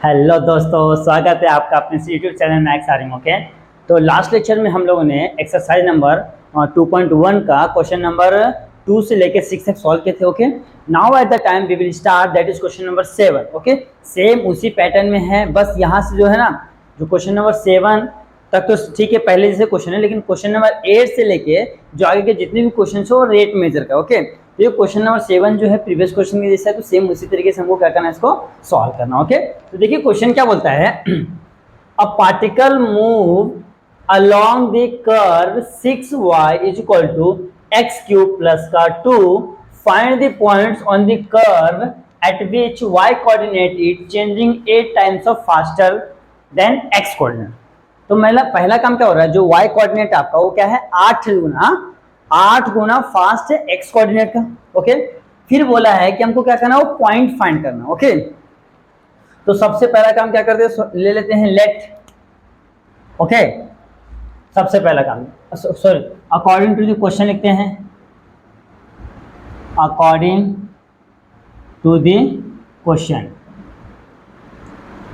Hello दोस्तों, स्वागत है आपका अपने YouTube channel maths Aryan. Okay, तो लास्ट लेक्चर में हम लोगों ने एक्सरसाइज नंबर 2.1 का क्वेश्चन नंबर 2 से लेकर 6 तक सॉल्व किए थे। Okay, now at the time we will start that is question number 7। Okay, same उसी पैटर्न में है, बस यहाँ से जो है ना, जो क्वेश्चन नंबर 7 तक तो ठीक है, पहले जैसे क्वेश्चन है, लेकिन क्वेश्चन नंबर 8 से लेके जो आगे के जितने भी क्वेश्चन है वो रेट मेजर का। ओके, तो ये क्वेश्चन नंबर 7 जो है प्रीवियस क्वेश्चन के जैसा है, तो सेम उसी तरीके से हमको क्या करना है, इसको सॉल्व करना। ओके, तो देखिए क्वेश्चन क्या बोलता है, a particle move along the curve 6y is equal to x cube plus का 2, find the points on the curve at which y coordinate is changing 8 times of faster than x coordinate। तो पहला काम क्या हो रहा है, जो y coordinate आपका वो क्या है, 8 गुना फास्ट है x कोऑर्डिनेट का। ओके, फिर बोला है कि हमको क्या करना है, वो पॉइंट फाइंड करना। ओके, तो सबसे पहला काम क्या करते हैं, ले लेते हैं लेट। ओके, सबसे पहला काम sorry according to the question लिखते हैं, अकॉर्डिंग टू द क्वेश्चन।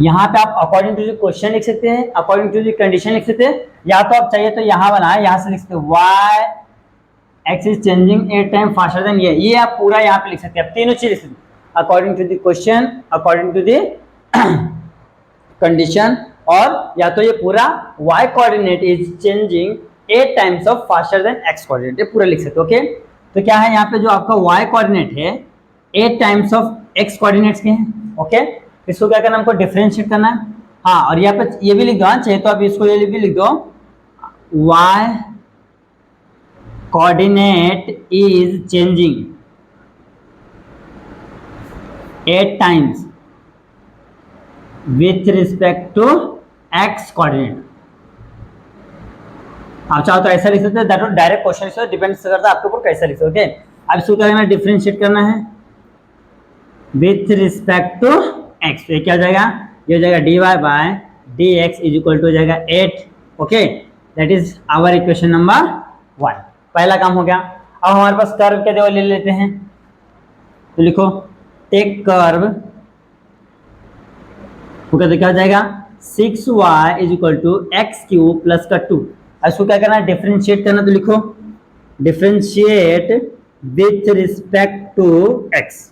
यहाँ पे आप अकॉर्डिंग टू द क्वेश्चन लिख सकते हैं, अकॉर्डिंग टू द कंडीशन लिख सकते हैं, या तो आप चाहिए तो यहाँ बनाए, यहाँ से लिख सकते हैं y x is changing 8 time faster than ये आप पूरा यहाँ पे लिख सकते हैं, आप तीनों चीज लिख सकते हैं, according to the question, according to the condition, और या तो ये पूरा y coordinate is changing 8 times of faster than x coordinate, ये पूरा लिख सकते हो। ओके, तो क्या है यहाँ पे जो आपका y कोऑर्डिनेट है 8 टाइम्स ऑफ x कोऑर्डिनेट्स के हैं। ओके, इसको क्या करना, हमको डिफरेंशिएट करना है। हाँ, और यहाँ पे ये भी लिख दो, चाहिए तो आप इसको ये भी लिख दो, y coordinate is changing 8 times with respect to x coordinate. आप चाहो तो ऐसा लिख सकते हैं, दैट डायरेक्ट क्वेश्चन से डिपेंड करता है आपके ऊपर कैसा लिख सकते। ओके, अब इसको क्या करना है, डिफरेंशिएट करना है विथ रिस्पेक्ट टू x। ये क्या हो जाएगा, ये हो जाएगा dy by dx is equal to हो जाएगा 8। Okay, that is our equation number 1। पहला काम हो गया। अब हमारे पास कर्व के देवल ले लेते हैं, तो लिखो टेक कर्व। ओके, तो क्या हो जाएगा 6y is equal to x cube plus का 2। इसको क्या करना है, डिफरेंशिएट करना, तो लिखो differentiate with respect to x।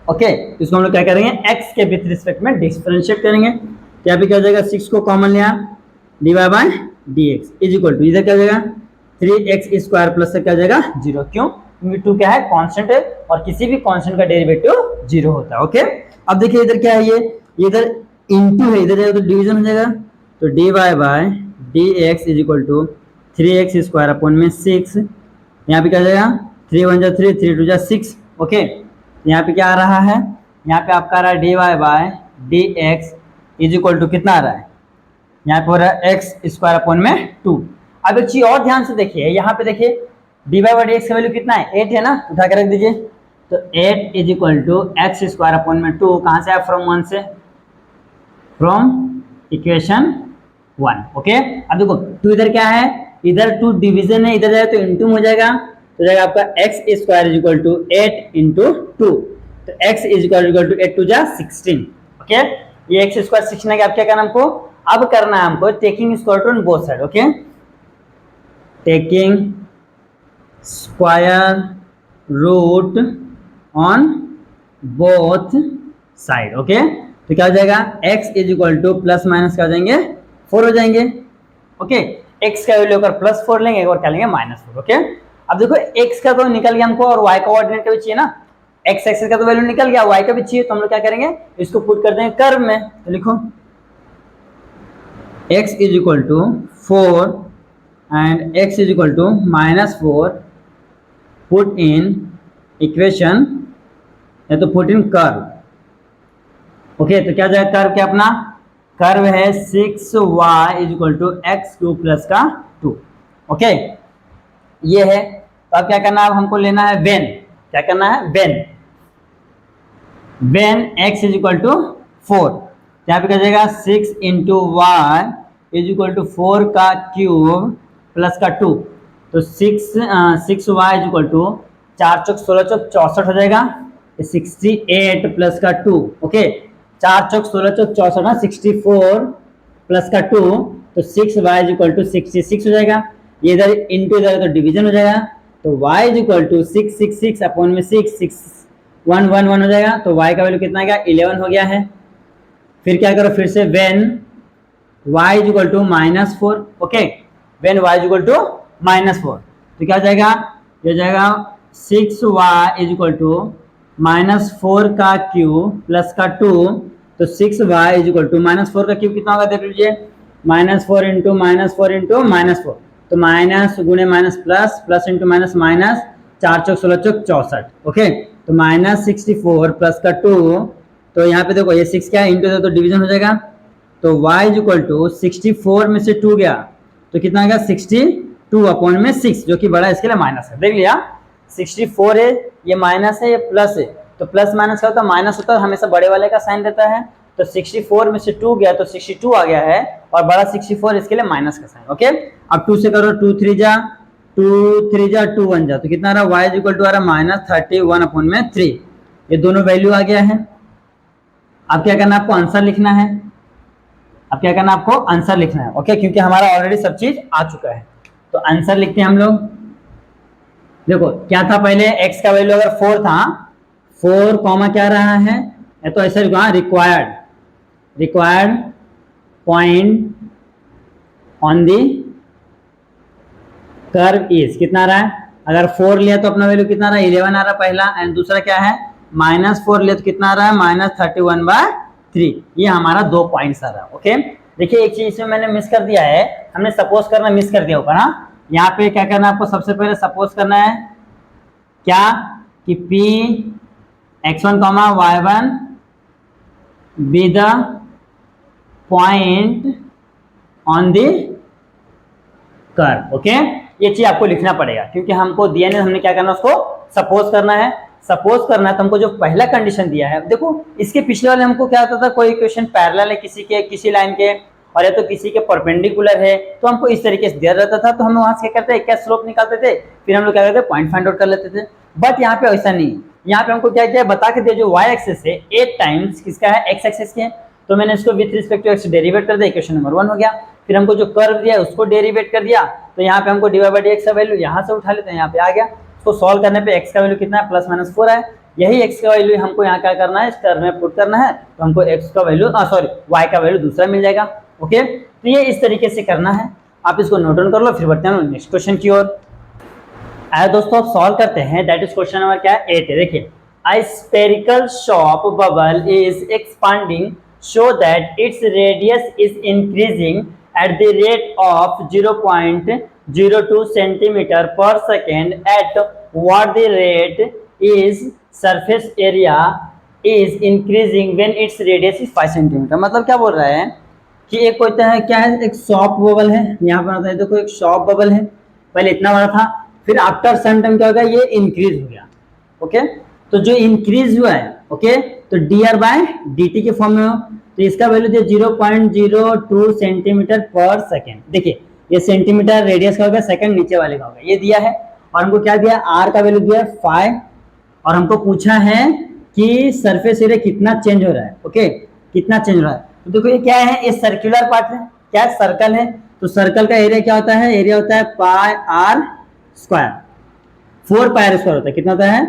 Okay, इसको हम लोग क्या करेंगे, x के विथ रिस्पेक्ट में डिफरेंशिएट करेंगे, तो यहाँ पे क्या हो जाएगा, 6 को कॉमन लिया, dy by dx is equal to इधर क्या हो जाएगा 3x स्क्वायर प्लस से क्या हो जाएगा 0। क्यों, क्योंकि 2 क्या है, कांस्टेंट है, और किसी भी कांस्टेंट का डेरिवेटिव 0 होता है। ओके, अब देखिए इधर क्या है, ये इधर इंटू है, इधर जाएगा तो डिवीजन हो जाएगा, तो dy by dx is equal to 3x square upon में 6। यहाँ पे क्या जाएगा 3 1 जा 3, 3 2 जा 6। ओके, यहाँ पे क्या आ रहा है, यहाँ पे आपका आ रहा है dy by dx is equal to कितना आ रहा है, यहाँ पे हो रहा है x स्क्वायर अपॉन में 2। अब एक चीज और ध्यान से देखिए, यहाँ पे देखिए dy बाय dx का वैल्यू कितना है, 8 है ना, उठा के रख दीजिए, तो 8 is equal to x square upon में 2, कहाँ से आया, फ्रॉम 1 से, फ्रॉम इक्वेशन 1। ओके, अब देखो 2 इधर क्या है, इधर 2 डिवीजन है, इधर जाएगा तो इनटू हो जाएगा, तो जाएगा आपका x square is equal to 8 into 2, तो x इज इक्वल टू 8 2 जा 16। ओके, ये x स्क्वायर 16 है, अब क्या करना हमको, अब करना है हमको taking square root on both side. Okay, taking square root on both side. Okay, तो क्या हो जाएगा, x is equal to plus minus क्या हो जाएंगे 4 हो जाएंगे। ओके, x का वैल्यू अगर +4 लेंगे और क्या लेंगे -4। ओके, अब देखो x का तो निकल गया हमको, और y कोऑर्डिनेट का भी चाहिए ना, x एक्सिस का तो वैल्यू निकल गया, y का भी चाहिए, तो हम लोग क्या करेंगे, इसको पुट कर देंगे कर्व में, तो लिखो x is equal to 4 and x is equal to -4, put in equation, या तो पुट इन कर्व। ओके, तो क्या जाएगा कर्व, क्या अपना कर्व है 6y is equal to x cube plus का 2। ओके, ये है, तो अब क्या करना है, अब हमको लेना है वेन, क्या करना है, when x is equal to 4, यहाँ पे क्या जाएगा 6 into y is equal to 4 का क्यूब प्लस का 2, तो 6y इज इक्वल टू 4 चौक 16 चौक 64 हो जाएगा, 68 प्लस का 2। ओके, 4 चौक 16 चौक 64 ना, 64 प्लस का 2, तो 6y इज इक्वल टू 66 हो जाएगा। ये इधर इंटू इधर तो डिवीजन हो जाएगा, तो y is equal to 666 upon में 6 6 1 1 1 हो जाएगा, तो y का वैल्यू कितना आ गया 11 हो गया है। फिर क्या करो, फिर से when y is equal to -4, okay, when y is equal to -4, तो क्या हो जाएगा, ये हो जाएगा 6y इज इक्वल टू -4 का क्यूब प्लस का 2, तो 6y इज इक्वल टू -4 का क्यूब कितना होगा देख लीजिए, -4 इंटू -4 इंटू -4, तो माइनस गुणे minus plus, plus into minus minus, 4 चौक 16 चौक 64, ओके, तो -64 प्लस का 2, तो यहाँ पे देखो ये 6 क्या है, इंटू तो डिवीजन हो जाएगा, तो y इज इक्वल टू 64 में से 2 गया तो कितना आ गया 62 अपॉन में 6, जो कि बड़ा इसके लिए माइनस है, देख लिया 64 है, ये माइनस है, ये प्लस है, तो प्लस माइनस का होता है माइनस होता है, हमेशा बड़े वाले का साइन रहता है, तो 64 में से 2 गया तो 62 आ गया है, और बड़ा 64 इसके लिए माइनस का साइन, ओके। अब 2 से करो, 2 3 जा 2 1 जा, तो कितना आ रहा है y इज इक्वल टू आ रहा है -31 अपॉन में 3, ये दोनों वैल्यू आ गया है। अब क्या करना है आपको, आंसर लिखना है, अब क्या करना है आपको आंसर लिखना है, ओके, क्योंकि हमारा ऑलरेडी सब चीज आ चुका है, तो आंसर लिखते हैं हम लोग। देखो क्या था पहले, x का वैल्यू अगर 4 था, 4 कॉमा क्या रहा है, तो ऐसे required point on the curve is कितना आ रहा है, अगर 4 लिया तो अपना वैल्यू कितना आ रहा है 11 आ रहा है पहला, एंड दूसरा क्या है -4 लिया तो कितना आ रहा है -31/3, ये हमारा 2 पॉइंट्स आ रहा है, ओके। देखिए एक चीज इसमें मैंने मिस कर दिया है, हमने सपोज करना मिस कर दिया होगा ना, यहाँ पे क्या करना है आपको, सबसे पहले सपोज करना है क्या कि P x1, y1 be the point on the curve, okay, ये चीज आपको लिखना पड़ेगा, क्योंकि हमको दिया नहीं, हमने क्या करना है उसको सपोज करना है, सपोज करना है, तो हमको जो पहला कंडीशन दिया है, देखो इसके पिछले वाले हमको क्या होता था, कोई इक्वेशन पैरेलल है किसी के किसी लाइन के, और या तो किसी के परपेंडिकुलर है, तो हमको इस तरीके से दिया रहता था, तो हम वहां से क्या करते हैं, क्या स्लोप निकालते थे, फिर हम लोग क्या करते पॉइंट फाइंड आउट कर लेते थे। बट यहाँ पे ऐसा नहीं, यहाँ पे हमको क्या किया बता के दिया, जो y एक्सिस है 8 टाइम्स किसका है, x एक्सिस के, तो मैंने इसको with respect to x derivate कर दिया, इक्वेशन नंबर 1 हो गया। फिर हमको जो कर्व दिया उसको डेरिवेट कर दिया, तो यहाँ पे हमको dy बाई dx का वैल्यू यहाँ से उठा लेते हैं, यहाँ पे आ गया, उसको सॉल्व करने पे x का वैल्यू कितना है +-4 है, यही x का वैल्यू हमको यहाँ क्या करना है, इस कर्व में पुट करना है, तो हमको x का वैल्यू y का वैल्यू दूसरा मिल जाएगा, ओके। तो ये इस तरीके से करना है, आप इसको नोट डाउन कर लो, फिर बढ़ते हैं नेक्स्ट क्वेश्चन की ओर। आइए दोस्तों अब सॉल्व करते हैं, दैट इज क्वेश्चन नंबर क्या है 8 है। देखिए, a spherical shop bubble is expanding so that its radius is increasing at the rate of 0.02 centimeter per second, at what the rate is surface area is increasing when its radius is 5 centimeter। मतलब क्या बोल रहा है कि एक होता है क्या है, एक शॉप बबल है, यहाँ पर होता है देखो एक शॉप बबल है, पहले इतना बड़ा था, फिर आफ्टर सम टाइम क्या हो गया, ये इंक्रीज हो गया, ओके। तो जो इंक्रीज हुआ है, ओके, तो dr/dt के फॉर्म में हो, तो इसका वैल्यू दिया 0.02 सेंटीमीटर पर सेकेंड। देखिए ये सेंटीमीटर रेडियस का होगा, सेकंड नीचे वाले का होगा, ये दिया है, और हमको क्या दिया, r का वैल्यू दिया 5, और हमको पूछा है कि सरफेस एरिया कितना चेंज हो रहा है, ओके, कितना चेंज हो रहा है। तो देखो ये क्या है, ये सर्कुलर पार्ट है, क्या सर्कल है, तो सर्कल का एरिया क्या होता है, एरिया होता है पाई r स्क्वायर, 4 पाई r स्क्वायर होता है, कितना होता है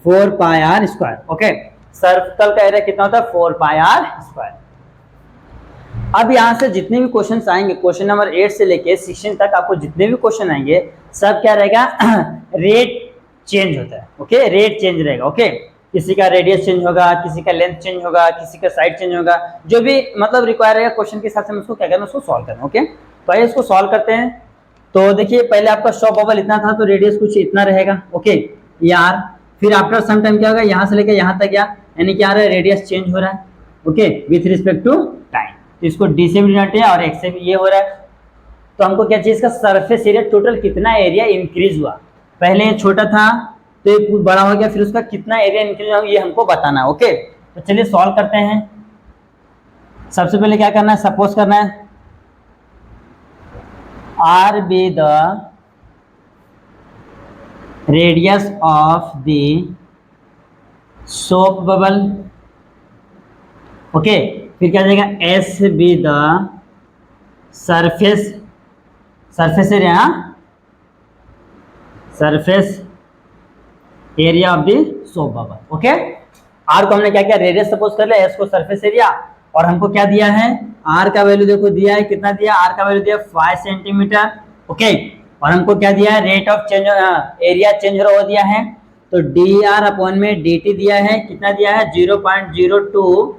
4 पाई r स्क्वायर, ओके। सर्कल का एरिया कितना होता है 4 पाई r स्क्वायर। अब यहाँ से जितने भी क्वेश्चन आएंगे, क्वेश्चन नंबर 8 से लेके 16 तक आपको जितने भी क्वेश्चन आएंगे, सब क्या रहेगा रेट चेंज होता है, ओके, रेट चेंज रहेगा, ओके। किसी का रेडियस चेंज होगा, किसी का लेंथ चेंज होगा, किसी का साइड चेंज होगा, जो भी मतलब रिक्वायर रहेगा क्वेश्चन के हिसाब से उसको क्या करना, उसको सॉल्व करना, ओके। तो आइए इसको सॉल्व करते हैं। तो देखिए पहले आपका शॉप बबल इतना था, तो रेडियस कुछ इतना रहेगा, ओके, यार, फिर आफ्टर सम टाइम क्या होगा, यहाँ से लेकर यहाँ तक गया, यानी क्या आ रहा है, रेडियस चेंज हो रहा है, okay, with respect to time, तो इसको डी से भी डिनोट है और एक्स से भी ये हो रहा है। तो हमको क्या चाहिए, इसका सरफेस एरिया टोटल कितना एरिया इंक्रीज हुआ, पहले ये छोटा था तो ये बड़ा हो गया, फिर उसका कितना एरिया इंक्रीज हुआ ये हमको बताना है, ओके। तो चलिए सॉल्व करते हैं। सबसे पहले क्या करना है, सपोज करना है r be the radius of the soap bubble, okay, फिर क्या जाएगा s be the surface, surface area, surface area of the soap bubble. Okay, r को हमने क्या किया, रेडियस सपोज कर लिया, एस को सरफेस एरिया, और हमको क्या दिया है, आर का वैल्यू देखो दिया है, कितना दिया, आर का वैल्यू दिया 5 सेंटीमीटर। ओके, और हमको क्या दिया है, rate of change, area change हो दिया है, तो डी आर अपॉन में डी टी दिया है, कितना दिया है 0.02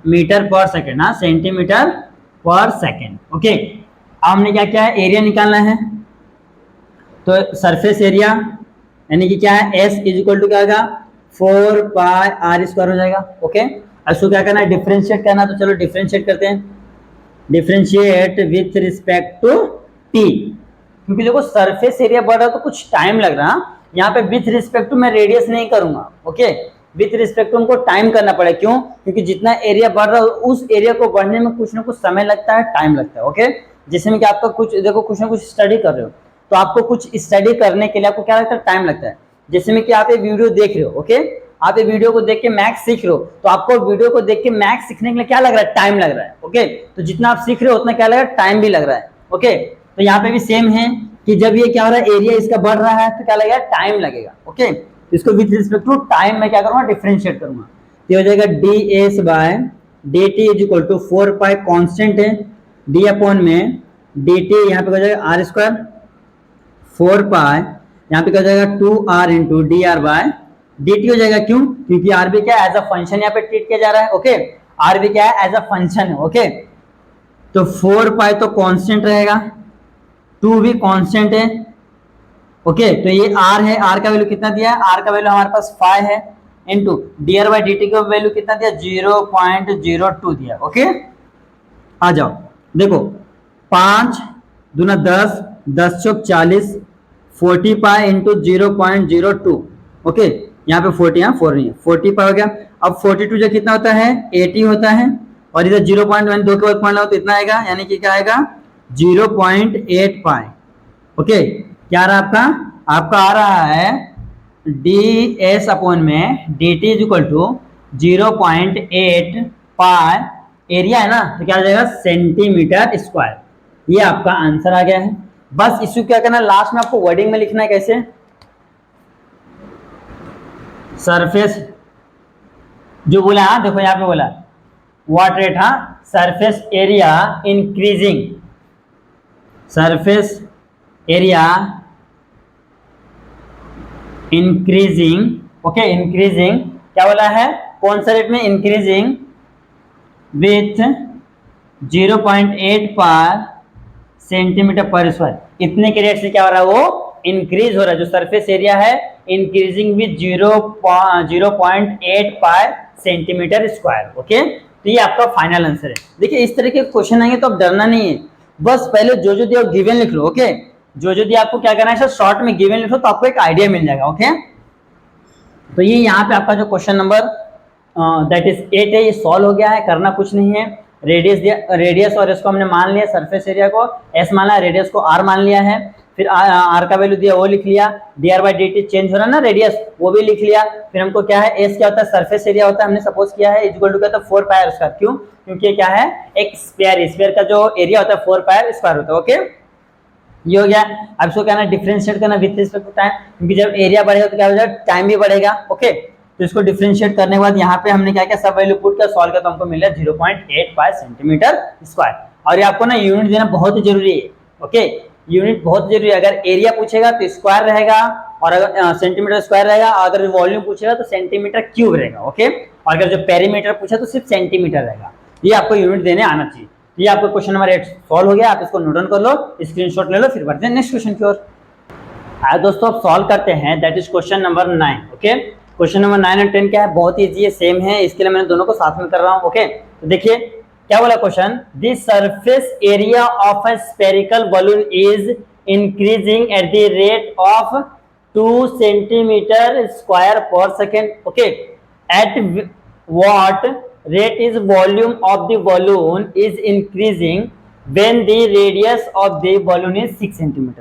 मीटर पर सेकेंड, हाँ सेंटीमीटर पर सेकेंड। ओके, अब हमने क्या किया है, एरिया निकालना है, तो सरफेस एरिया यानी कि क्या है, एस इज इक्वल टू क्या होगा 4 पाई आर स्क्वायर हो जाएगा। ओके, इसको क्या करना है, डिफरेंशिएट करना, तो चलो डिफरेंशिएट करते हैं, differentiate with respect to t, क्योंकि देखो सरफेस एरिया बढ़ रहा है तो कुछ टाइम लग रहा है, यहाँ पे विथ रिस्पेक्ट टू मैं रेडियस नहीं करूंगा। ओके, विथ रिस्पेक्ट टू हमको टाइम करना पड़ेगा, क्यों, क्योंकि जितना एरिया बढ़ रहा है उस एरिया को बढ़ने में कुछ ना कुछ समय लगता है, टाइम लगता है। ओके, जिसमें कि आपका कुछ देखो कुछ ना कुछ स्टडी कर रहे हो, तो आपको कुछ स्टडी करने के लिए आपको क्या लगता है, टाइम लगता है। जैसे में कि आप ये वीडियो देख रहे हो, ओके, आप ये वीडियो को देख के मैथ्स सीख रहे हो, तो आपको वीडियो को देख के मैथ्स सीखने के लिए क्या लग रहा है, टाइम लग रहा है। ओके, तो जितना आप सीख रहे हो उतना क्या लग रहा है, टाइम भी लग रहा है। ओके, तो यहाँ पे भी सेम है कि जब ये क्या हो रहा है, एरिया इसका बढ़ रहा है तो क्या लगेगा, टाइम लगेगा। ओके, इसको विथ रिस्पेक्ट टू टाइम में क्या करूंगा, डिफरेंशिएट करूंगा, तो हो जाएगा d s by D T is equal to 4 pi constant है, डी अपॉन में डी टी यहाँ पे हो जाएगा आर स्क्वायर 4 पाई, यहाँ पे क्या हो जाएगा 2 r into d are by D t हो जाएगा। क्यों, क्योंकि आर भी क्या एज अ फंक्शन यहाँ पे ट्रीट किया जा रहा है। ओके, आर भी क्या है, एज अ फंक्शन है। ओके, तो 4 पाई तो कांस्टेंट रहेगा, 2 भी कांस्टेंट है। ओके, तो ये आर है, आर का वैल्यू कितना दिया है, आर का वैल्यू हमारे पास 5 है, into D r by d T का वैल्यू कितना दिया 0.02 दिया। ओके, आ जाओ देखो 5 दूना 10, 10 चौक 40, 40 पाई इंटू 0.02। ओके, यहाँ पे 40, यहाँ 4 नहीं है, 40 पाई हो गया। अब 42 जो कितना होता है 80 होता है, और इधर 0.1 2 के बाद पॉइंट लगाओ तो इतना आएगा, यानी कि क्या आएगा 0.8 पाई। ओके, क्या रहा आपका, आपका आ रहा है डी एस अपॉन में D T is equal to 0.8 pi, area है ना, तो क्या आ जाएगा सेंटीमीटर स्क्वायर। ये आपका आंसर आ गया है। बस इसको क्या करना, लास्ट में आपको वर्डिंग में लिखना है, कैसे, सरफेस जो बोला, हाँ देखो यहाँ पे बोला व्हाट रेट, हाँ surface area increasing, surface area increasing. Okay, increasing क्या बोला है, कौन सा रेट में, इंक्रीजिंग विथ 0.8 पर सेंटीमीटर पर स्क्वायर, इतने के रेट से क्या हो रहा है, वो इंक्रीज हो रहा है, जो सरफेस एरिया है इंक्रीजिंग विथ 0.8 पर सेंटीमीटर स्क्वायर। ओके, तो ये आपका फाइनल आंसर है। देखिए इस तरह के क्वेश्चन आएंगे तो अब डरना नहीं है, बस पहले जो दिया गिवन लिख लो। ओके, जो दिया आपको क्या करना है सर, शॉर्ट में गिवन लिखो तो आपको एक आइडिया मिल जाएगा। ओके, तो ये यहाँ पे आपका जो क्वेश्चन नंबर दैट इज 8 है, ये सॉल्व हो गया है, करना कुछ नहीं है। रेडियस दिया, रेडियस और इसको हमने मान लिया, सरफेस एरिया को एस माना, रेडियस को आर मान लिया है, फिर आर का वैल्यू दिया वो लिख लिया, D r by d T change हो रहा है ना रेडियस, वो भी लिख लिया। फिर हमको क्या है, एस क्या होता है, सरफेस एरिया होता है, हमने सपोज किया है इक्वल टू क्या होता है 4 पाई स्क्वायर। क्यों, क्योंकि क्या है, एक स्क्वायर, स्क्वायर का जो एरिया होता है 4 पाई स्क्वायर होता है। ओके, ये हो गया। अब इसको क्या है, डिफरेंशिएट करना विथ रिस्पेक्ट टू टाइम, क्योंकि जब एरिया बढ़ेगा तो क्या हो जाएगा, टाइम भी बढ़ेगा। ओके, तो इसको डिफरेंशिएट करने के बाद यहाँ पे हमने क्या किया, सब वैल्यू पुट कर सॉल्व किया, तो हमको मिला 0.85 सेंटीमीटर स्क्वायर। और ये आपको ना यूनिट देना बहुत ही जरूरी है। ओके, यूनिट बहुत जरूरी है, अगर एरिया पूछेगा तो स्क्वायर रहेगा, और अगर सेंटीमीटर स्क्वायर रहेगा, अगर वॉल्यूम पूछेगा तो सेंटीमीटर क्यूब रहेगा। ओके, और अगर जो पेरीमीटर पूछा तो सिर्फ सेंटीमीटर रहेगा। ये आपको यूनिट देने आना चाहिए। ये आपका क्वेश्चन नंबर 8 सॉल्व हो गया, आप इसको नोट डाउन कर लो, स्क्रीनशॉट ले लो, फिर बढ़ते हैं नेक्स्ट क्वेश्चन की ओर। आइए दोस्तों अब सॉल्व करते हैं, that is question number 9। Okay, question number 9 और 10 क्या है, बहुत ईजी है, सेम है, इसके लिए मैंने दोनों को साथ में कर रहा हूँ। ओके, तो देखिए क्या बोला question, the surface area of a spherical balloon is increasing at the rate of 2 centimetre square per second. Okay, at what rate is volume of the balloon is increasing when the radius of the balloon is 6 cm।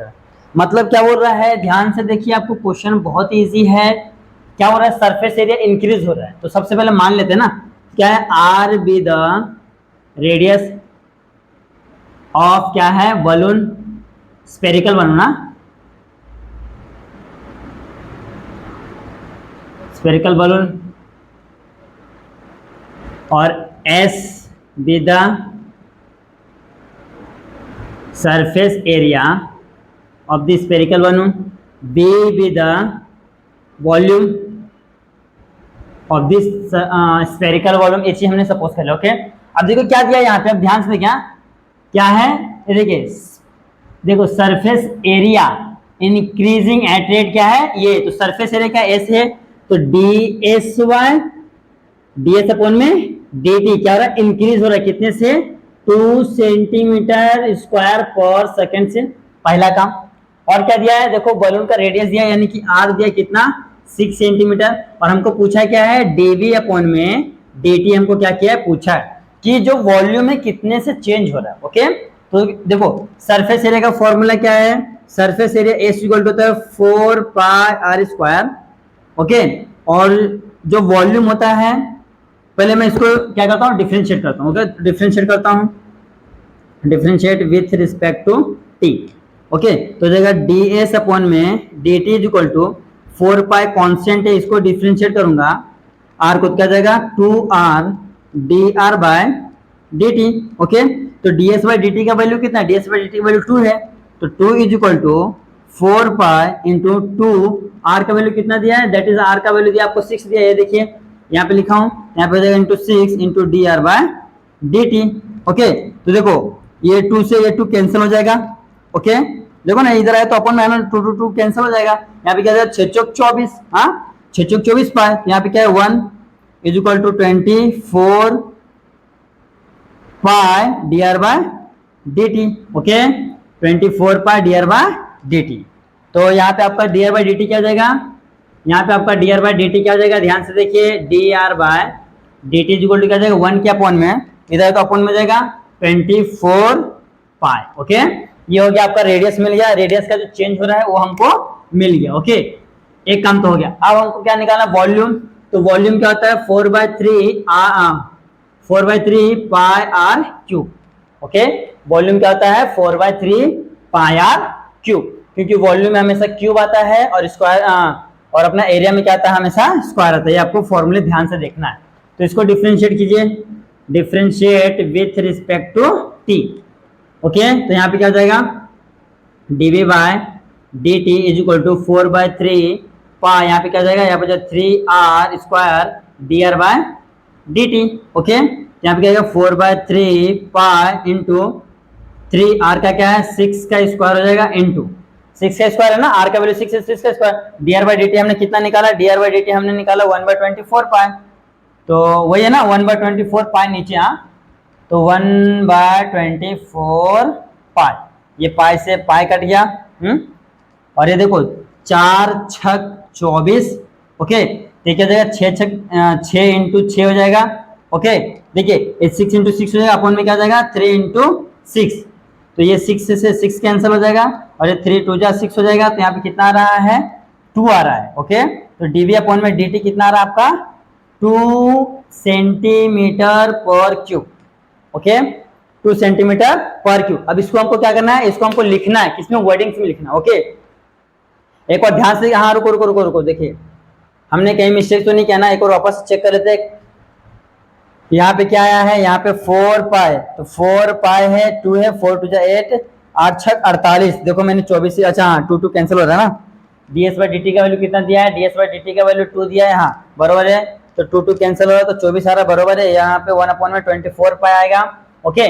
मतलब क्या बोल रहा है, ध्यान से देखिए, आपको question बहुत इजी है। क्या हो रहा है, सरफेस एरिया इंक्रीज हो रहा है, तो सबसे पहले मान लेते हैं ना, क्या है, r be the radius of क्या है बलून, स्पेरिकल बलून ना, स्पेरिकल बलून, और s be the surface area of the spherical balloon, b be the volume of this spherical volume, ये चीज हमने सपोज कर लिया। ओके, अब देखो क्या दिया यहाँ पे, अब ध्यान से देखिए क्या है, ये देखिए, देखो surface area increasing at rate क्या है ये, तो सरफेस एरिया क्या एस है, तो d s by d s upon में डी टी क्या हो रहा है, इंक्रीज हो रहा है कितने से, 2 सेंटीमीटर स्क्वायर पर सेकेंड से, पहला काम। और क्या दिया है, देखो बलून का रेडियस दिया यानी कि आर दिया कितना 6 सेंटीमीटर, और हमको पूछा क्या है डीवी अपॉन में dt, हमको क्या किया है पूछा है कि जो वॉल्यूम है कितने से चेंज हो रहा है। ओके, तो देखो सरफेस एरिया का फॉर्मूला क्या है, surface area s equal to होता है 4 पाई आर स्क्वायर। ओके, और जो वॉल्यूम होता है, पहले मैं इसको क्या करता हूँ डिफरेंशिएट करता हूँ। ओके, डिफरेंशिएट करता हूँ, differentiate with respect to t. Okay, तो जाएगा डी एस अपॉन में D T is equal to 4 pi constant है, इसको डिफरेंशिएट करूंगा, आर को क्या जाएगा 2r d are by D T. Okay, तो d s by d T का वैल्यू कितना है, d s by d T का वैल्यू 2 है, तो 2 is equal to 4 pi into 2, r का वैल्यू कितना दिया है, दैट इज आर का वैल्यू दिया आपको 6 दिया है, ये देखिए यहाँ पे लिखा हूँ, यहाँ पे जाएगा into 6 into d are by D T. Okay, तो देखो ये 2 से ये 2 कैंसिल हो जाएगा। ओके, देखो ना इधर है तो अपन में 2 2 2 कैंसिल हो जाएगा, यहाँ पे क्या जाएगा 6 चौक 24, हाँ 6 चौक 24 पाए, यहाँ पे क्या है 1 is equal to 24 pi d are by D T. Okay, 24 pi d are by D t, तो यहाँ पे आपका d are by D t क्या हो जाएगा, यहाँ पे आपका d are by D t क्या हो जाएगा, ध्यान से देखिए d are by D T is equal to क्या जाएगा 1 के अपॉन में, इधर तो अपॉन में जाएगा 24 पाई। ओके, ये हो गया आपका रेडियस मिल गया, रेडियस का जो चेंज हो रहा है वो हमको मिल गया। ओके, एक काम तो हो गया, अब हमको क्या निकालना वॉल्यूम, तो वॉल्यूम क्या होता है 4/3 पाई आर क्यूब। ओके, वॉल्यूम क्या होता है 4/3 पाई आर क्यूब, क्योंकि वॉल्यूम में हमेशा क्यूब आता है और स्क्वायर और अपना एरिया में क्या आता है हमेशा स्क्वायर आता है, ये आपको फॉर्मूले ध्यान से देखना है। तो इसको डिफरेंशिएट कीजिए, differentiate with respect to t. Okay, तो यहाँ पे क्या हो जाएगा dv by D T is equal to 4/3 pi, यहाँ पे क्या हो जाएगा, यहाँ पे जो 3r square d are by D T. Okay, यहाँ पे क्या आएगा 4/3 पाई इंटू 3r का क्या है 6 का स्क्वायर हो जाएगा इंटू 6 का स्क्वायर है ना, r का वैल्यू 6 है, 6 का square, d are by D t हमने कितना निकाला, d are by D t हमने निकाला 1/24 पाई, तो वही है ना 1/24 पाई नीचे, हाँ तो 1/24 पाई, ये पाई से पाई कट गया, और ये देखो 4 छक 24। ओके, ठीक है, जाएगा 6 इंटू 6 हो जाएगा। ओके, देखिए 6 इंटू 6 हो जाएगा, अपन में क्या जाएगा 3 इंटू 6, तो ये 6 से 6 कैंसिल हो जाएगा, और ये 3 2 जा 6 हो जाएगा, तो यहाँ पे कितना आ रहा है 2 आ रहा है। ओके, तो डीवी अपॉन में डी टी कितना आ रहा है आपका 2 सेंटीमीटर पर क्यूब। ओके, 2 सेंटीमीटर पर क्यूब। अब इसको हमको क्या करना है, इसको हमको लिखना है, किसमें वर्डिंग्स में लिखना है। ओके, एक बार ध्यान से, हाँ रुको रुको रुको रुको, देखिए हमने कहीं मिस्टेक तो नहीं किया ना, एक और वापस चेक कर लेते हैं। यहाँ पे क्या आया है, यहाँ पे 4 पाई, तो 4 पाई है, 2 है, 4 2 8, 8 6 48, देखो मैंने 24 से, अच्छा हाँ 2 2 कैंसिल हो रहा है ना, ds बाई डी टी का वैल्यू कितना दिया है, ds बाई डी टी का वैल्यू 2 दिया है, हाँ बरोबर है, तो 2 2 कैंसिल हो रहा है, तो 24 आ रहा बरोबर है, यहाँ पे 1/24 पाई आएगा। ओके,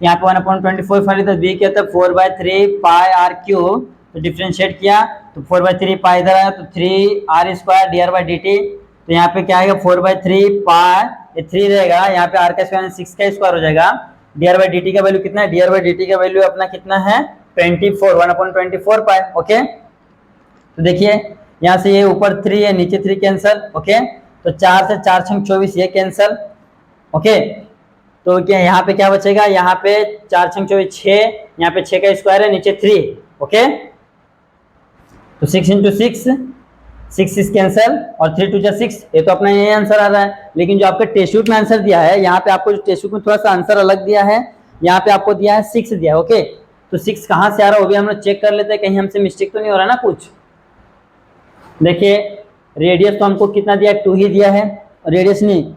यहाँ पे 1/24 पाई, तो b क्या था 4/3 पाई आर क्यूब, तो डिफरेंशिएट किया तो 4/3 पाई इधर आया, तो 3r square d r by d t, तो यहाँ पे क्या आएगा 4/3 पाई, ये 3 रहेगा, यहाँ पे r का स्क्वायर 6 का स्क्वायर हो जाएगा, D r by d T का वैल्यू कितना है, D r by d T का वैल्यू अपना कितना है 24, 1/24 पाई। ओके, तो देखिए यहाँ से ये ऊपर 3 है, नीचे 3 कैंसिल। ओके, तो 4 से 4 6 24 ये कैंसिल। ओके, तो क्या यहाँ पे क्या बचेगा, यहाँ पे 4 6 24 6, यहाँ पे 6 का स्क्वायर है, नीचे 3। ओके, तो 6 इंटू 6 6 कैंसल और 3 2 जा 6, ये तो अपना यही आंसर आ रहा है। लेकिन जो आपके टेस्ट शीट में आंसर दिया है, यहाँ पे आपको जो टेस्ट शीट में थोड़ा सा आंसर अलग दिया है, यहाँ पे आपको दिया है 6 दिया है। ओके, तो 6 कहाँ से आ रहा है वो भी हम लोग चेक कर लेते हैं, कहीं हमसे मिस्टेक तो नहीं हो रहा ना कुछ। देखिए रेडियस तो हमको कितना दिया है, 2 ही दिया है, रेडियस नहीं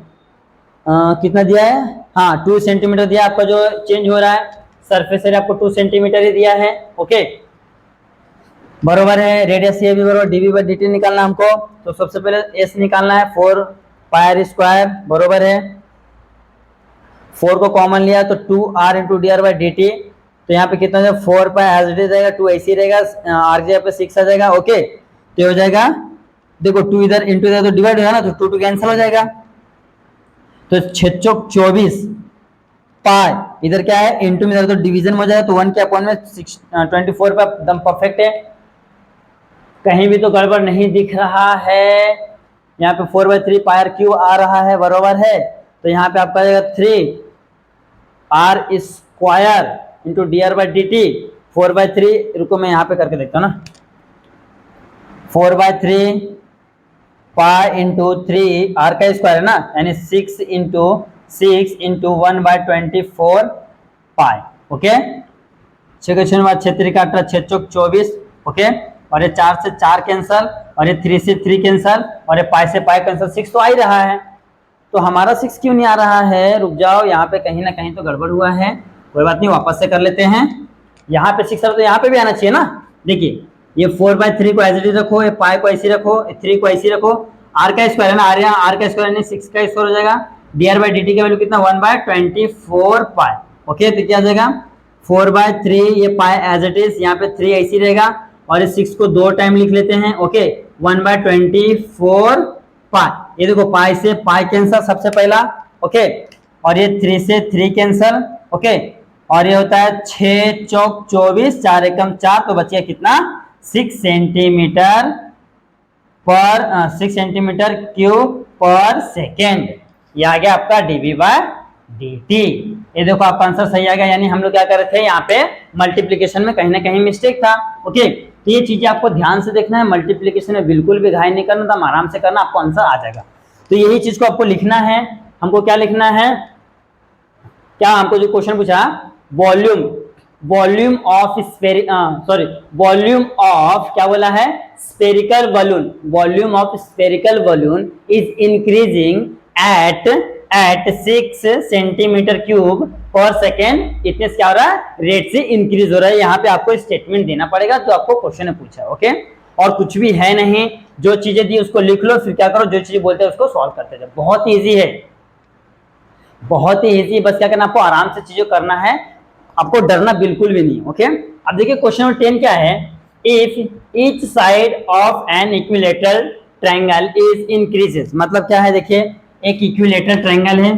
कितना दिया है, हाँ 2 सेंटीमीटर दिया। आपका जो चेंज हो रहा है सरफेस एरिया आपको 2 सेंटीमीटर ही दिया है। ओके बरोबर है, रेडियस ये भी बरोबर, डीवी बाई डी टी निकालना हमको, तो सबसे पहले एस निकालना है 4 पाई आर स्क्वायर, बरोबर है 4 को कॉमन लिया तो 2 r into d r by d t, तो यहाँ पे कितना है 4 पाई एज इट इज रहेगा, 2 ऐसे ही रहेगा, आर की जगह पे 6 आ जाएगा। ओके तो हो जाएगा, देखो 2 इधर इंटू इधर तो डिवाइड होगा ना, तो 2 कैंसिल हो जाएगा, तो 6 चौक 24 पाई, इधर क्या है इंटू में इधर तो डिवीजन हो जाएगा, तो 1 के अपॉन में 24 पे एकदम परफेक्ट है, कहीं भी तो गड़बड़ नहीं दिख रहा है। यहाँ पे 4/3 पाई आर क्यूब आ रहा है, बरोबर है, तो यहाँ पे आपका जाएगा 3 r square into d r by d t, 4/3, रुको मैं यहाँ पे करके देखता हूँ ना, 4/3 पाई इंटू 3 आर का स्क्वायर है ना, यानी 6 इंटू 1/24 पाई। ओके 6 के 6 बाद 6 3 का 18, 6 चौक 24। ओके और ये 4 से 4 कैंसल, और ये 3 से 3 कैंसल, और ये पाई से पाई कैंसल, 6 तो आ ही रहा है, तो हमारा 6 क्यों नहीं आ रहा है, रुक जाओ, यहाँ पे कहीं ना कहीं तो गड़बड़ हुआ है, कोई बात नहीं वापस से कर लेते हैं। यहाँ पे 6 तो यहाँ पे भी आना चाहिए ना, देखिए ये 4/3 को एज इट इज रखो, ये पाई को ऐसे रखो, 3 को ऐसे रखो, आर का स्क्वायर है ना, आर का स्क्वायर यानी 6 का स्क्वायर हो जाएगा, D r by d T का वैल्यू कितना 1/24 पाई। ओके तो क्या आ जाएगा 4/3, ये पाई एज इट इज, यहाँ पे 3 ऐसे रहेगा, और इस 6 को 2 टाइम लिख लेते हैं। ओके 1/24 पाई, ये देखो पाई से पाई कैंसल सबसे पहला। ओके और ये 3 से 3 कैंसल। ओके और ये होता है 6 चौक 24, 4 एकम 4, तो बचिए कितना 6 सेंटीमीटर पर 6 सेंटीमीटर क्यूब पर सेकेंड, ये आ गया आपका डीवी बाय dt। ये देखो आपका आंसर सही आ गया, यानी हम लोग क्या कर रहे थे यहाँ पे मल्टीप्लिकेशन में कहीं ना कहीं मिस्टेक था। ओके तो ये चीजें आपको ध्यान से देखना है, मल्टीप्लिकेशन में बिल्कुल भी घाई नहीं करना था, आराम से करना, आपको आंसर आ जाएगा। तो यही चीज को आपको लिखना है, हमको क्या लिखना है, क्या हमको जो क्वेश्चन पूछा वॉल्यूम ऑफ क्या बोला है spherical balloon, volume of spherical balloon is increasing eight 6 centimetre cube per second, इतने से क्या हो रहा है रेट से इंक्रीज हो रहा है। यहाँ पे आपको स्टेटमेंट देना पड़ेगा जो आपको क्वेश्चन ने पूछा है। ओके और कुछ भी है नहीं, जो चीजें दी उसको लिख लो, फिर क्या करो जो चीजें बोलते हैं उसको सॉल्व करते जाओ, बहुत ईजी है, बहुत ही ईजी, बस क्या करना आपको आराम से चीजें करना है, आपको डरना बिल्कुल भी नहीं। ओके अब देखिए क्वेश्चन नंबर 10 क्या है, if each side of an equilateral triangle is increases, मतलब क्या है, देखिए एक इक्विलेटरल ट्रायंगल है,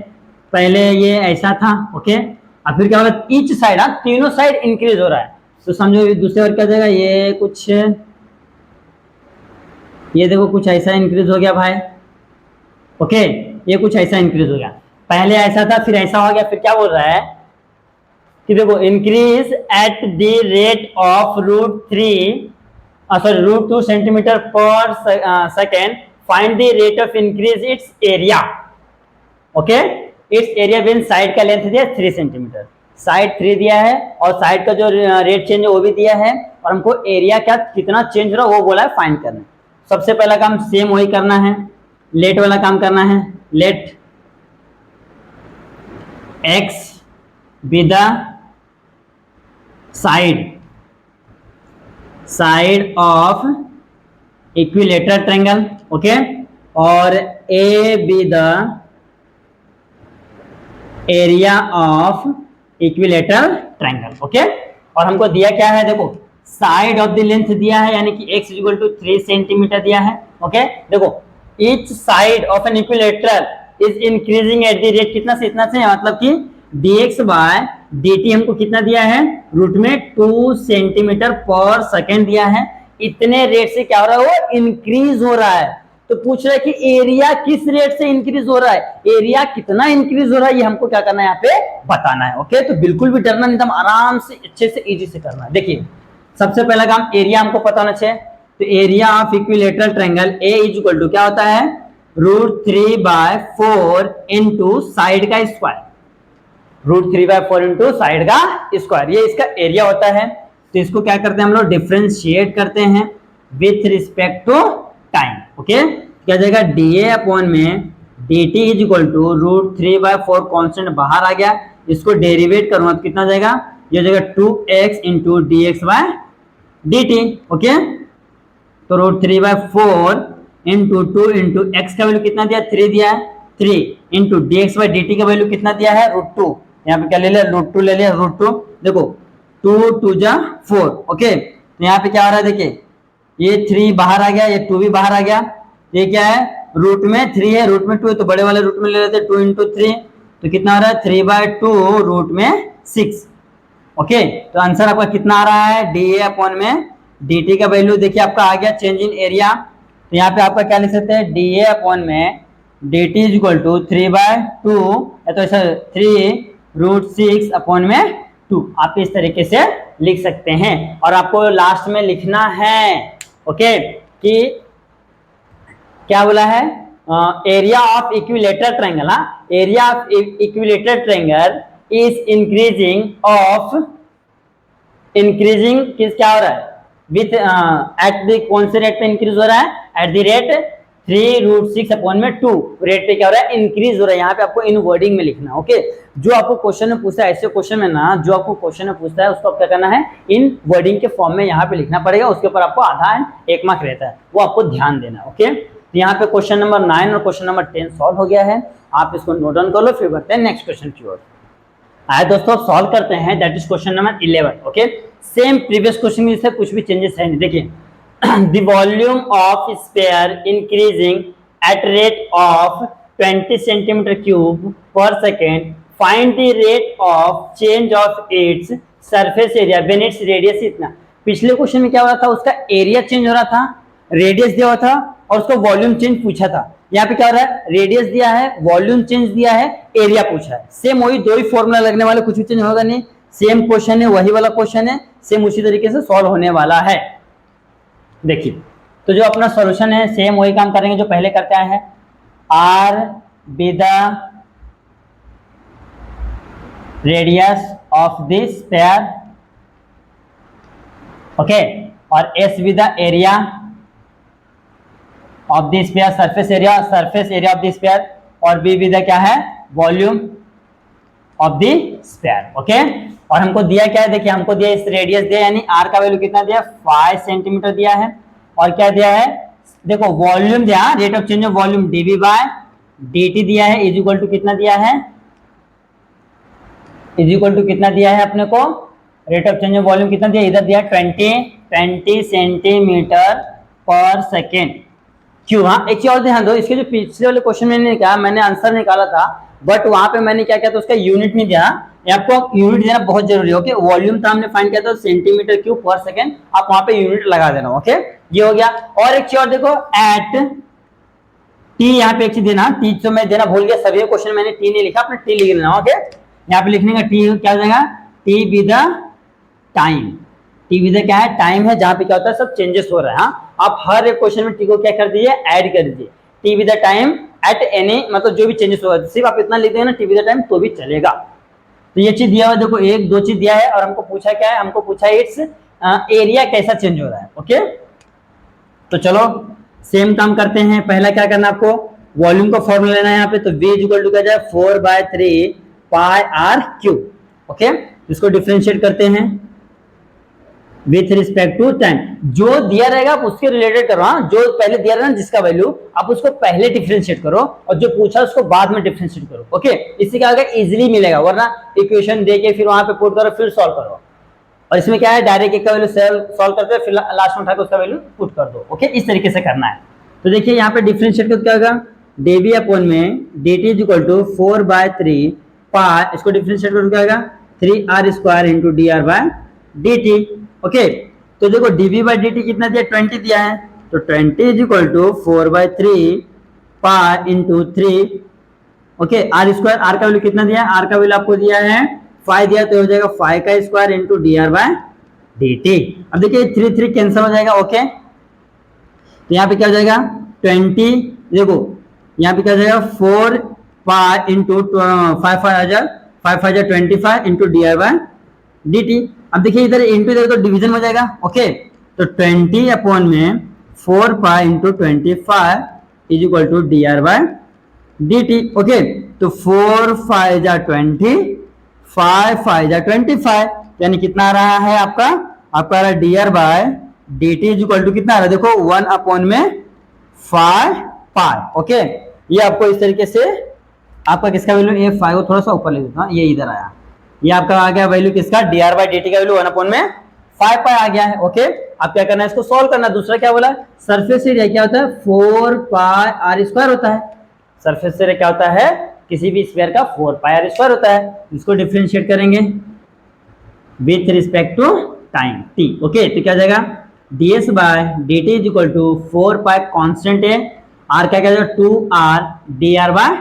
पहले ये ऐसा था। ओके अब फिर क्या होगा ईच साइड, तीनों साइड इंक्रीज हो रहा है, तो समझो दूसरे बार क्या जाएगा, ये कुछ ये देखो कुछ ऐसा इंक्रीज हो गया भाई। ओके ये कुछ ऐसा इंक्रीज हो गया, पहले ऐसा था फिर ऐसा हो गया, फिर क्या बोल रहा है कि देखो increase at the rate of √2 centimetre per second, find the rate of increase its area. Okay its area when side का लेंथ दिया 3 सेंटीमीटर, साइड 3 दिया है और साइड का जो रेट चेंज है वो भी दिया है, और हमको एरिया क्या कितना चेंज हो रहा है वो बोला है फाइंड करना। सबसे पहला काम सेम वही करना है, लेट वाला काम करना है, let x be the side of equilateral triangle। Okay और a be the area of equilateral triangle। Okay और हमको दिया क्या है, देखो साइड ऑफ द लेंथ दिया है, यानी कि x इक्वल टू 3 सेंटीमीटर दिया है। ओके देखो each side of an equilateral is increasing at the rate कितना से इतना से, मतलब कि dx बाय dt हमको कितना दिया है रूट में 2 सेंटीमीटर पर सेकेंड दिया है, इतने रेट से क्या हो रहा है वो इंक्रीज हो रहा है। तो पूछ रहा है कि एरिया किस रेट से इंक्रीज हो रहा है, एरिया कितना इंक्रीज हो रहा है, ये हमको क्या करना है यहाँ पे बताना है। ओके तो बिल्कुल भी डरना नहीं, एकदम आराम से अच्छे से इजी से करना है। देखिए सबसे पहला काम एरिया हमको पता होना चाहिए, तो area of equilateral triangle a is equal to क्या होता है, √3/4 इंटू साइड का स्क्वायर, √3/4 इंटू साइड का स्क्वायर, ये इसका एरिया होता है। तो इसको क्या करते हैं हम लोग, डिफरेंशिएट करते हैं with respect to time. Okay, क्या जाएगा, dA अपॉन में dt is equal to √3/4, constant बाहर आ गया, इसको डेरिवेट करूंगा तो कितना जाएगा, ये जाएगा 2x इंटू dx/dt। ओके, तो √3/4 इंटू 2 इंटू एक्स का वैल्यू कितना दिया, 3 दिया है, 3 इंटू dx/dt का वैल्यू कितना दिया है, √2। यहाँ पे क्या ले लिया, √2 ले लिया, √2। देखो 2 2 जा 4। ओके, तो यहाँ पे क्या हो रहा है, देखिए ये 3 बाहर आ गया, ये 2 भी बाहर आ गया, ये क्या है, रूट में 3 है, रूट में 2 है, तो बड़े वाले रूट में ले लेते हैं, 2 इंटू 3, तो कितना आ रहा है, 3/2 रूट में 6। ओके, तो आंसर आपका कितना आ रहा है, dA अपॉन में dt का वैल्यू देखिए आपका आ गया, चेंज इन एरिया। तो यहाँ पे आपका क्या लिख सकते हैं, dA अपॉन में dt इज इक्वल टू 3/2 या तो ऐसा 3√6 अपॉन में 2, आप इस तरीके से लिख सकते हैं। और आपको लास्ट में लिखना है ओके कि क्या बोला है, area of equilateral triangle, area of equilateral triangle is increasing किस क्या हो रहा है, विथ एट द कौन से रेट पे इंक्रीज हो रहा है, एट द रेट 3√6 अपॉन में 2 रेट पे क्या हो रहा है, इंक्रीज हो रहा है। यहाँ पे आपको इन वर्डिंग में लिखना है। ओके, जो आपको क्वेश्चन में पूछता है, ऐसे क्वेश्चन में ना जो आपको क्वेश्चन में पूछता है उसको क्या करना है, इन वर्डिंग के फॉर्म में यहाँ पे लिखना पड़ेगा, उसके ऊपर आपको आधा 1 मार्क रहता है, वो आपको ध्यान देना। ओके, तो यहाँ पे क्वेश्चन नंबर 9 और क्वेश्चन नंबर 10 सॉल्व हो गया है, आप इसको नोट डाउन कर लो, फिर बढ़ते हैं नेक्स्ट क्वेश्चन की ओर। आए दोस्तों, सॉल्व करते हैं, that is question number 11। Okay, same previous question में से कुछ भी चेंजेस है नहीं। देखिए, the volume of sphere increasing at rate of 20 centimetre cube per second, find the rate of change of its surface area when its radius इतना। पिछले question में क्या हो रहा था, उसका एरिया चेंज हो रहा था, रेडियस दिया हुआ था और उसको वॉल्यूम चेंज पूछा था। यहाँ पे क्या हो रहा है, रेडियस दिया है, वॉल्यूम चेंज दिया है, एरिया पूछा है। सेम वही दो ही फॉर्मूला लगने वाले, कुछ भी चेंज होगा नहीं, सेम क्वेश्चन है, वही वाला क्वेश्चन है, सेम उसी तरीके से सॉल्व होने वाला है। देखिए, तो जो अपना सॉल्यूशन है सेम वही काम करेंगे जो पहले करते आए हैं। R be the radius of this sphere, okay, और s be the area of the sphere, surface area of the sphere, और बी बी द क्या है, volume of the sphere. Okay, और हमको दिया क्या है, देखिए हमको दिया इस रेडियस दिया, यानी आर का वैल्यू कितना दिया, 5 सेंटीमीटर दिया है, और क्या दिया है, देखो वॉल्यूम दिया, rate of change of volume dV/dt दिया है, इज इक्वल टू कितना दिया है, इज इक्वल टू कितना दिया है अपने को, rate of change of volume कितना दिया, इधर दिया 20 सेंटीमीटर पर सेकेंड क्यों। हाँ, एक चीज और ध्यान दो, इसके जो पिछले वाले क्वेश्चन में मैंने कहा, मैंने आंसर निकाला था, बट वहां पे मैंने क्या किया था, उसका यूनिट नहीं दिया, आपको यूनिट देना बहुत जरूरी है। ओके, वॉल्यूम था हमने फाइंड किया था सेंटीमीटर क्यूब पर सेकेंड, आप वहां पे यूनिट लगा देना। ओके, ये हो गया। और एक चीज और देखो, एट टी, यहाँ पे एक चीज देना, टी तो मैं देना भूल गया, सभी क्वेश्चन मैंने टी नहीं लिखा, अपने टी लिख लेना। ओके, यहाँ पे लिखने का टी क्या हो जाएगा, T B the time, T B the क्या है, टाइम है, जहां पे क्या होता है सब चेंजेस हो रहा है। हाँ, आप हर एक क्वेश्चन में टी को क्या कर दीजिए, ऐड कर दीजिए, T B the time at any, मतलब जो भी चेंजेस होगा, सिर्फ आप इतना लिख देना ना, टी बी द टाइम, तो भी चलेगा। तो ये चीज दिया हुआ, देखो एक दो चीज दिया है, और हमको पूछा क्या है, हमको पूछा इट्स एरिया कैसा चेंज हो रहा है। ओके, तो चलो सेम काम करते हैं। पहला क्या करना, आपको वॉल्यूम का फॉर्मूला लेना है यहाँ पे, तो V इक्वल टू क्या जाए, 4/3 पाई आर क्यूब। ओके, इसको डिफरेंशिएट करते हैं विथ रिस्पेक्ट टू टाइम, जो दिया रहेगा आप उसके रिलेटेड करो। हाँ, जो पहले दिया रहेगा जिसका वैल्यू, आप उसको पहले डिफरेंशिएट करो, और जो पूछा उसको बाद में डिफरेंशिएट करो। ओके, इससे क्या होगा, इजीली मिलेगा, वरना इक्वेशन दे के फिर वहां पे पुट करो, फिर सॉल्व करो। और इसमें क्या है, डायरेक्ट एक का वैल्यू सॉल्व करते हैं, फिर लास्ट में उठा के उसका वैल्यू पुट कर दो। ओके, इस तरीके से करना है। तो देखिए यहाँ पे डिफरेंशिएट करके क्या होगा, dV अपॉन में dt इज इक्वल टू 4/3 पाई, इसको डिफरेंशिएट करके क्या होगा, 3r² इंटू dr/dt। ओके, तो देखो dV/dt कितना दिया, 20 दिया है, तो 20 is equal to 4/3 pi into 3। Okay, r², r का वैल्यू कितना दिया है, r का वैल्यू आपको दिया है 5 दिया, तो हो जाएगा 5 का स्क्वायर इंटू dr/dt। अब देखिए 3 3 कैंसिल हो जाएगा। ओके, तो यहाँ पे क्या हो जाएगा 20, देखो यहाँ पे क्या हो जाएगा 4 pi into 5 into D I by D T. अब देखिए इधर इंटू इधर तो डिवीजन हो जाएगा, ओके। तो 20 अपॉन में 4 pi into 25 is equal to D are by D T, okay. तो 4 5 जा 20, 5 5 जा 25, यानी कितना आ रहा है आपका आ रहा है D are by D T is equal to कितना आ रहा है, देखो 1 अपॉन में 5 पाई, ओके। ये आपको इस तरीके से आपका किसका वैल्यू, ये 5 को थोड़ा सा ऊपर ले देता हूं, ये इधर आया, ये आपका आ गया वैल्यू किसका, D are by D T का वैल्यू 1 अपॉन में 5 पाई आ गया है, ओके। अब क्या करना है, इसको सॉल्व करना। दूसरा क्या बोला, सरफेस एरिया क्या होता है 4 पाई आर स्क्वायर होता है। सरफेस एरिया क्या होता है, किसी भी स्फीयर का 4 पाई आर स्क्वायर होता है। इसको डिफरेंशिएट करेंगे with respect to time T, okay. तो क्या हो जाएगा ds by D T is equal to 4 pi constant है, r क्या क्या 2r dr bye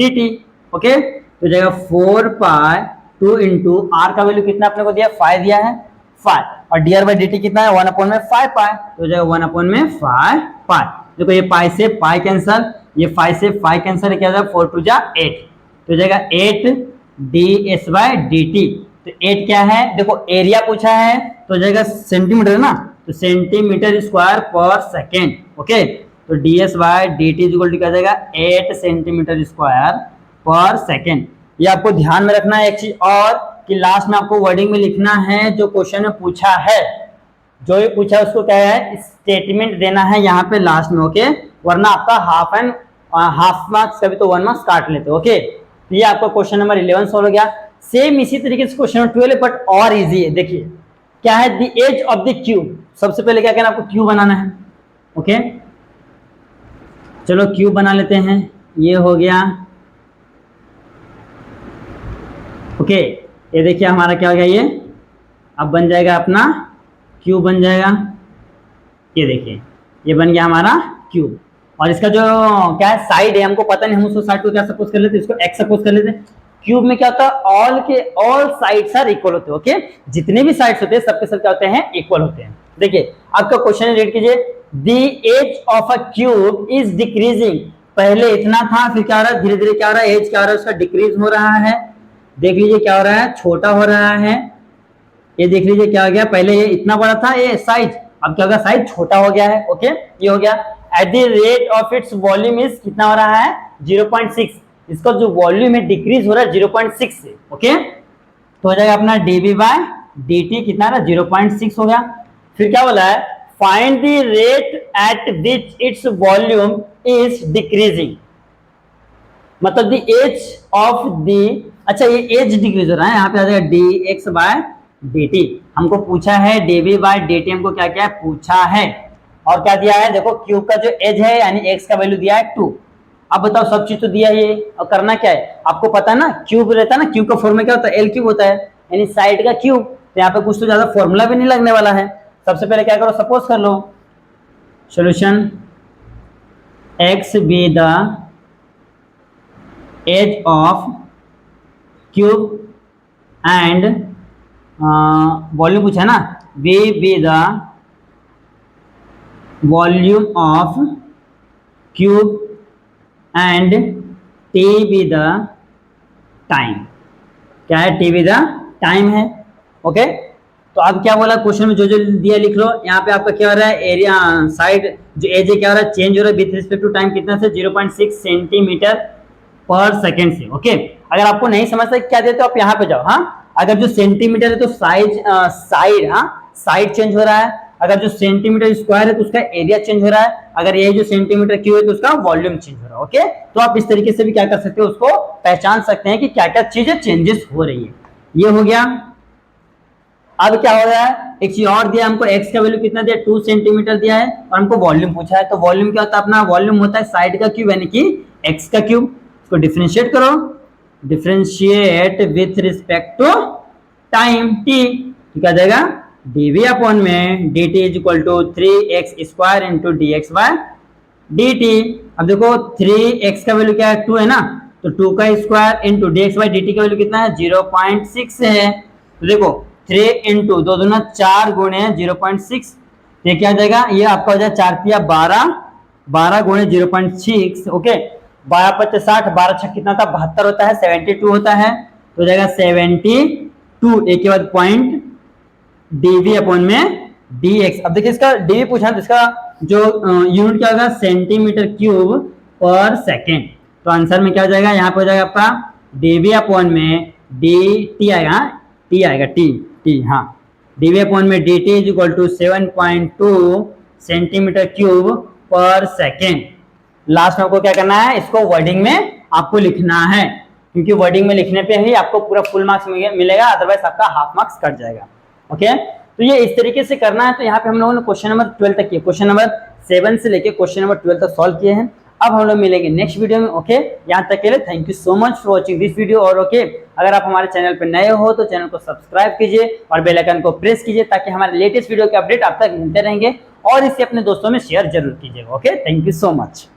dt, okay. तो जाएगा 4 पाई 2 इंटू r का वैल्यू कितना अपने को दिया 5 दिया है 5, और dr बाय dt कितना है 1 अपॉन में 5 पाई, तो जाएगा 1 अपॉन में 5 पाई। देखो ये पाई से पाई कैंसल, ये 5 से 5 कैंसल, क्या जाएगा 4 2 जा 8, तो जाएगा 8 ds बाय dt। तो 8 क्या है, देखो एरिया पूछा है तो जाएगा सेंटीमीटर ना, तो centimetre square per second, okay. तो ds by dt equal to क्या जाएगा 8 सेंटीमीटर स्क्वायर पर सेकेंड। ये आपको ध्यान में रखना है एक चीज और, कि लास्ट में आपको वर्डिंग में लिखना है जो क्वेश्चन में पूछा है, जो ये पूछा है उसको क्या है स्टेटमेंट देना है यहाँ पे लास्ट में, ओके। वरना आपका हाफ मार्क्स कभी तो 1 मार्क्स काट लेते, ओके। तो ये आपका क्वेश्चन नंबर 11 सॉल्व हो गया। सेम इसी तरीके से क्वेश्चन 12 बट और इजी है। देखिए क्या है, the edge of the cube. सबसे पहले क्या करना है, आपको क्यूब बनाना है, ओके। चलो क्यूब बना लेते हैं, ये हो गया, ओके। ये देखिए हमारा क्या हो गया, ये अब बन जाएगा अपना क्यूब बन जाएगा, ये देखिए ये बन गया हमारा क्यूब। और इसका जो क्या है साइड है, हमको पता नहीं, हम उसको साइड को क्या सपोज कर लेते, इसको एक्स सपोज कर लेते। क्यूब में क्या होता है, ऑल साइड्स आर इक्वल होते हैं, ओके। जितने भी साइड्स होते हैं सबके सब क्या होते हैं, इक्वल होते हैं। देखिए आपका क्वेश्चन रीड कीजिए, the edge of a cube is decreasing. पहले इतना था, फिर क्या हो रहा है, धीरे धीरे क्या हो रहा है, एज क्या हो रहा है उसका डिक्रीज हो रहा है। देख लीजिए क्या हो रहा है, छोटा हो रहा है। ये देख लीजिए क्या हो गया, पहले ये इतना बड़ा था ये साइज, अब क्या होगा साइज छोटा हो गया है, ओके। ये हो गया eight the rate of its volume is कितना हो रहा है 0.6। इसका जो वॉल्यूम है डिक्रीज हो रहा है 0.6 से, ओके। तो हो जाएगा अपना dv बाय dt कितना रहा 0.6 हो गया। फिर क्या बोला है, find the rate at which its volume is decreasing. मतलब द एज ऑफ द, अच्छा ये एज डिक्रीज हो रहा है, यहाँ पे आ जाएगा dx बाय dt। हमको पूछा है dv बाय dt, हमको क्या क्या पूछा है और क्या दिया है, देखो क्यूब का जो एज है यानी x का वैल्यू दिया है 2। अब बताओ सब चीज तो दिया है, और करना क्या है, आपको पता है ना क्यूब रहता है ना, क्यूब का फॉर्मूला क्या होता है, एल क्यूब होता है, यानी साइड का क्यूब। तो यहाँ पे कुछ तो ज्यादा फॉर्मूला भी नहीं लगने वाला है। सबसे पहले क्या करो, सपोज कर लो solution x be the edge of cube and volume पूछा है ना, v be the volume of cube and t be the time. क्या है, t बी द टाइम है, ओके। तो अब क्या बोला क्वेश्चन में, जो जो दिया लिख लो। यहाँ पे आपका क्या हो रहा है, एरिया साइड जो एज है क्या हो रहा है, चेंज हो रहा है विथ रिस्पेक्ट टू टाइम, कितना से 0.6 सेंटीमीटर पर सेकेंड से, ओके। अगर आपको नहीं समझता क्या देते हो आप यहाँ पे जाओ, हाँ। अगर जो सेंटीमीटर है तो साइड, हाँ साइड चेंज हो रहा है। अगर जो सेंटीमीटर स्क्वायर है तो उसका एरिया चेंज हो रहा है। अगर ये जो सेंटीमीटर क्यूब है तो उसका वॉल्यूम चेंज हो रहा है, ओके। तो आप इस तरीके से भी क्या कर सकते हो, उसको पहचान सकते हैं कि क्या क्या चीजें चेंजेस हो रही है। ये हो गया। अब क्या हो रहा है, एक चीज और दिया हमको, x का वैल्यू कितना दिया 2 सेंटीमीटर दिया है, और हमको वॉल्यूम पूछा है। तो वॉल्यूम क्या होता है, अपना वॉल्यूम होता है साइड का क्यूब यानी कि x का क्यूब। इसको डिफरेंशिएट करो, differentiate with respect to time t, तो क्या जाएगा dv अपॉन में dt is equal to 3x square into dx by dt। अब देखो 3x का वैल्यू क्या है 2 है ना, तो 2 का square into dx by dt का वैल्यू कितना है 0.6 है। तो देखो 3 इंटू 2 दूना 4 गुणे 0.6, ये क्या हो जाएगा, ये आपका हो जाएगा 4 तिया 12, 12 गुणे 0.6, ओके। 12 पच्चीस 60, 12 छह कितना था 72 होता है, 72 होता है, तो हो जाएगा 72, एक के बाद पॉइंट डीवी अपॉन में डीएक्स। अब देखिए इसका डीवी पूछा तो इसका जो यूनिट क्या होगा, सेंटीमीटर क्यूब पर सेकेंड। तो आंसर में क्या हो जाएगा, यहाँ पे हो जाएगा आपका डीवी अपॉन में डी टी आएगा, टी आएगा, टी टी, हाँ, डीवी अपॉन में D T is equal to 7.2 centimetre cube per second. Last में आपको क्या करना है, इसको वर्डिंग में आपको लिखना है, क्योंकि वर्डिंग में लिखने पे ही आपको पूरा फुल मार्क्स मिलेगा, अदरवाइज आपका हाफ मार्क्स कट जाएगा। ओके, तो ये इस तरीके से करना है। तो यहाँ पे हम लोगों ने क्वेश्चन नंबर 12 तक किया, क्वेश्चन नंबर 7 से लेके क्वेश्चन नंबर 12 तक सॉल्व किए हैं। अब हम लोग मिलेंगे नेक्स्ट वीडियो में। ओके, यहाँ तक के लिए thank you so much for watching this video. और ओके, अगर आप हमारे चैनल पर नए हो तो चैनल को सब्सक्राइब कीजिए और बेल आइकन को प्रेस कीजिए, ताकि हमारे लेटेस्ट वीडियो के अपडेट आप तक मिलते रहेंगे, और इसे अपने दोस्तों में शेयर जरूर कीजिएगा। Okay, thank you so much.